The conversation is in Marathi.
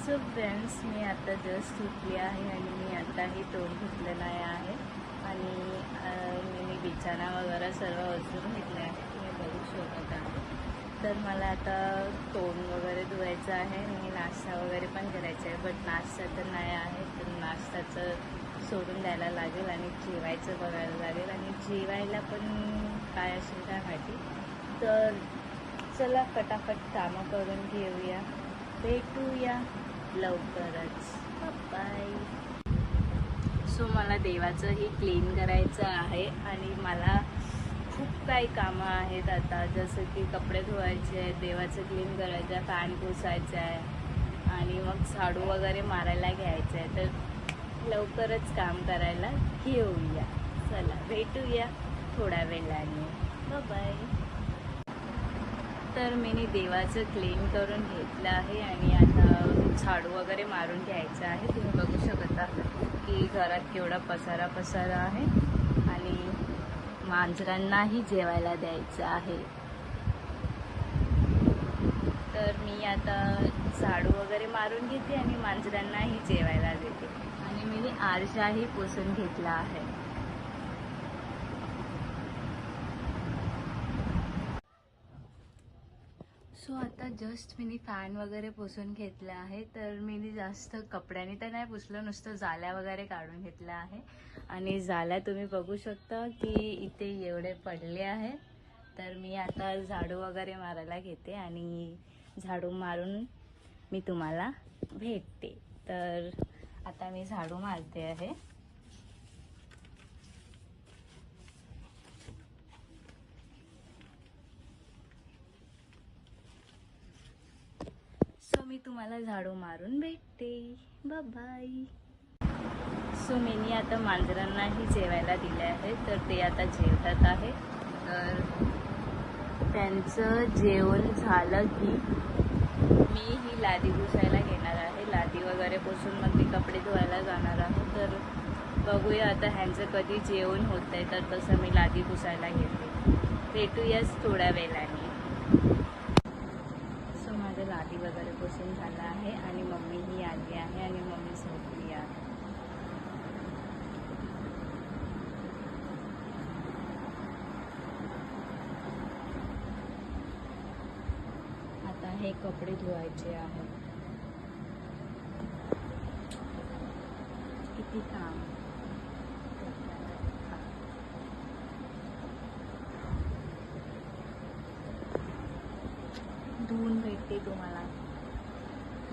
सो फ्रेंड्स, मी आता जस्ट उठली आहे आणि मी आताही तोंड धुतलेलं आहे आणि मी बिछाना वगैरे सर्व वस्तू घेतले आहे, तुम्ही बघू शकत आहे. तर मला आता तोंड वगैरे धुवायचं आहे आणि नाश्ता वगैरे पण करायचा आहे. बट नाश्ता तर नाही आहे, तर नाश्त्याचं सोडून द्यायला लागेल आणि जेवायचं बघायला लागेल आणि जेवायला पण काय असेल काय माहिती. तर चला फटाफट कामं करून घेऊया, भेटूया लवकरच. बाय. सो मला देवाचंही क्लीन करायचं आहे आणि मला खूप काही कामं आहेत आता, जसं की कपडे धुवायचे आहे, देवाचं क्लीन करायचं आहे, फॅन पुसायचं आहे आणि मग झाडू वगैरे मारायला घ्यायचं आहे. तर लवकरच काम करायला घेऊया. चला भेटूया थोड्या वेळाने. बाय. तर मी देवाचं क्लीन करून घेतलं आहे आणि आता झाडू वगैरे मारून घ्यायचं आहे. तुम्ही बघू शकता की घरात केवढा पसारा आहे आणि मांजरांनाही जेवायला द्यायचं आहे. तर मी आता झाडू वगैरे मारून घेते आणि मांजरांनाही जेवायला देते आणि मी आरशाही पुसून घेतला आहे. सो आता जस्ट मी फॅन वगैरे पुसून घेतला आहे. तर मी जास्त कपड्याने तर नाही पुसलं, नुसतं जाल्या वगैरे काढून घेतलं आहे आणि जाल्या तुम्ही बघू शकता की इथे एवढे पडले आहे. तर मी आता झाडू वगैरे मारायला घेते आणि झाडू मारून मी तुम्हाला भेटते. तर आता मी झाडू मारते आहे. सो मी तुम्हाला झाडू मारून भेटते. बाय. सो मी आता मांजरांनाही जेवायला दिले आहे, तर ते आता जेवतात आहे. तर त्यांचं जेवण झालं की मी ही लादी पुसायला घेणार आहे. लादी वगैरे पुसून मग मी कपडे धुवायला जाणार आहे. तर बघूया आता ह्यांचं कधी जेवण होत आहे, तर तसं मी लादी पुसायला घेते. भेटूयाच थोड्या वेळाने. माझं लादी वगैरे पुसून झालं आहे आणि मम्मीही आली आहे आणि मम्मी झोपली आहे. आता हे कपडे धुवायचे आहेत. किती काम. धुवून भेटते तुम्हाला